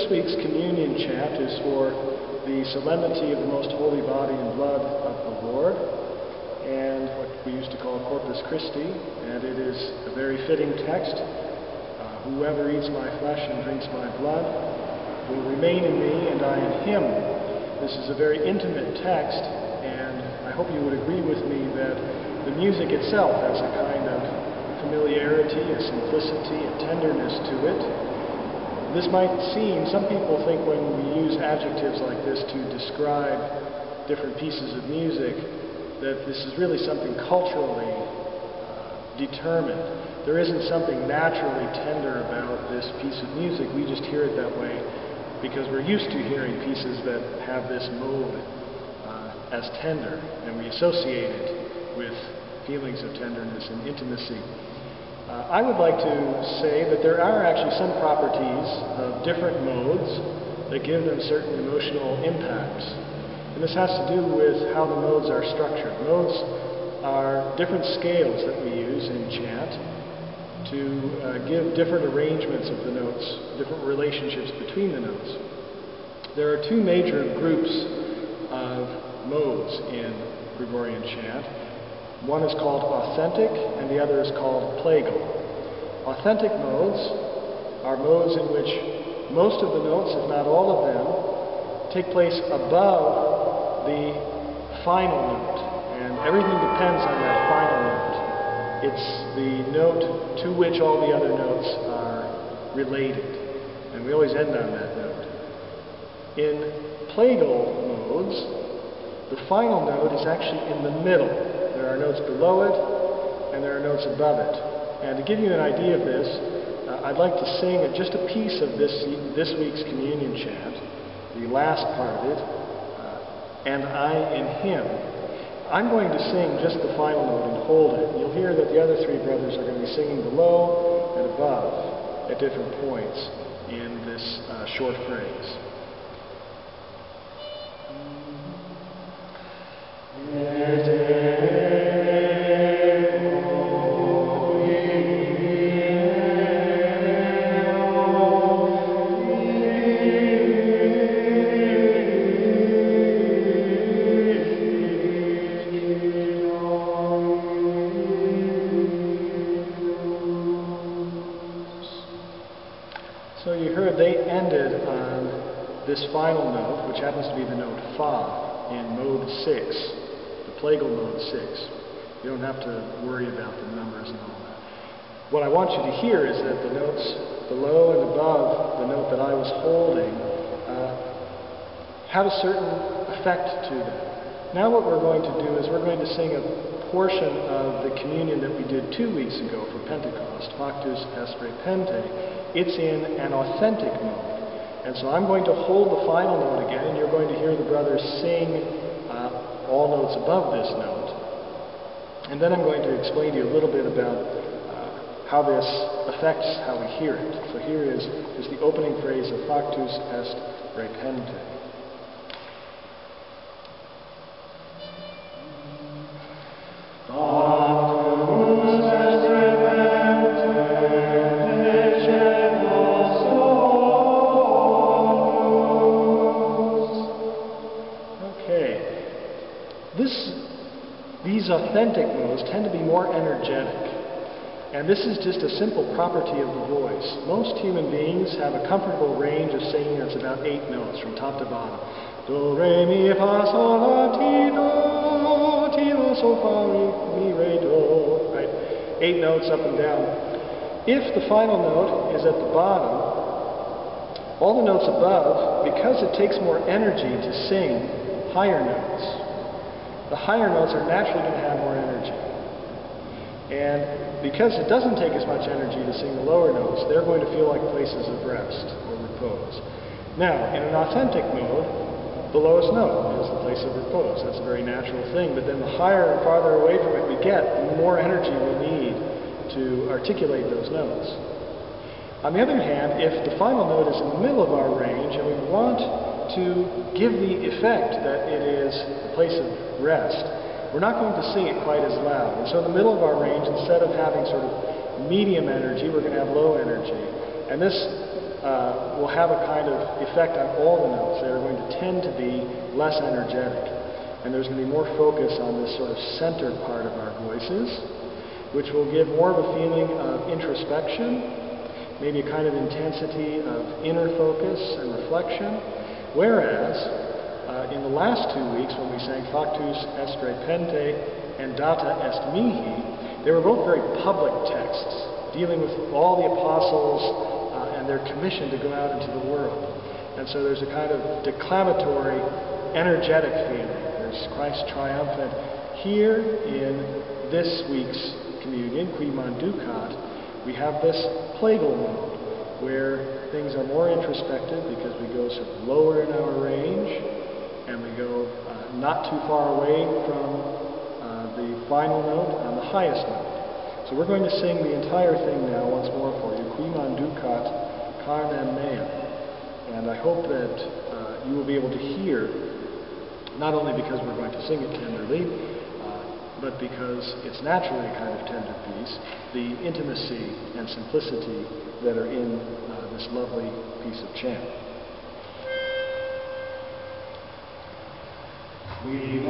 this week's communion chant is for the solemnity of the most holy body and blood of the Lord, and what we used to call Corpus Christi, and it is a very fitting text. Whoever eats my flesh and drinks my blood will remain in me and I in him. This is a very intimate text, and I hope you would agree with me that the music itself has a kind of familiarity, a simplicity, a tenderness to it. This might seem, some people think when we use adjectives like this to describe different pieces of music, that this is really something culturally determined. There isn't something naturally tender about this piece of music. We just hear it that way because we're used to hearing pieces that have this mode as tender, and we associate it with feelings of tenderness and intimacy. I would like to say that there are actually some properties of different modes that give them certain emotional impacts. And this has to do with how the modes are structured. Modes are different scales that we use in chant to give different arrangements of the notes, different relationships between the notes. There are two major groups of modes in Gregorian chant. One is called authentic and the other is called plagal. Authentic modes are modes in which most of the notes, if not all of them, take place above the final note, and everything depends on that final note. It's the note to which all the other notes are related, and we always end on that note. In plagal modes, the final note is actually in the middle. There are notes below it, and there are notes above it. And to give you an idea of this, I'd like to sing just a piece of this week's communion chant, the last part of it, and I in him. I'm going to sing just the final note and hold it. You'll hear that the other three brothers are going to be singing below and above at different points in this short phrase. So you heard they ended on this final note, which happens to be the note Fa in mode 6, the plagal mode 6. You don't have to worry about the numbers and all that. What I want you to hear is that the notes below and above the note that I was holding have a certain effect to them. Now what we're going to do is we're going to sing a portion of the communion that we did 2 weeks ago for Pentecost, Factus est repente. It's in an authentic mode. And so I'm going to hold the final note again, and you're going to hear the brothers sing all notes above this note. And then I'm going to explain to you a little bit about how this affects how we hear it. So here is just the opening phrase of Factus est repente. These authentic modes tend to be more energetic, and this is just a simple property of the voice. Most human beings have a comfortable range of singing that's about 8 notes from top to bottom. Do, re, mi, fa, sol, la, ti, do, sol, fa, mi, re, do. Right? 8 notes up and down. If the final note is at the bottom, all the notes above, because it takes more energy to sing higher notes, the higher notes are naturally going to have more energy. And because it doesn't take as much energy to sing the lower notes, they're going to feel like places of rest or repose. Now, in an authentic mode, the lowest note is the place of repose. That's a very natural thing. But then the higher and farther away from it we get, the more energy we need to articulate those notes. On the other hand, if the final note is in the middle of our range and we want to give the effect that it is a place of rest, we're not going to sing it quite as loud. And so in the middle of our range, instead of having sort of medium energy, we're going to have low energy. And this will have a kind of effect on all the notes. They're going to tend to be less energetic. And there's going to be more focus on this sort of center part of our voices, which will give more of a feeling of introspection, maybe a kind of intensity of inner focus and reflection. Whereas, in the last 2 weeks, when we sang Factus est repente and Data est mihi, they were both very public texts, dealing with all the apostles and their commission to go out into the world. And so there's a kind of declamatory, energetic feeling. There's Christ triumphant. Here in this week's communion, qui manducat, we have this plagal mode, where things are more introspective because we go sort of lower in our range, and we go not too far away from the final note on the highest note. So we're going to sing the entire thing now once more for you, qui manducat carnem meum. And I hope that you will be able to hear, not only because we're going to sing it tenderly, but because it's naturally a kind of tender piece, the intimacy and simplicity that are in this lovely piece of chant. We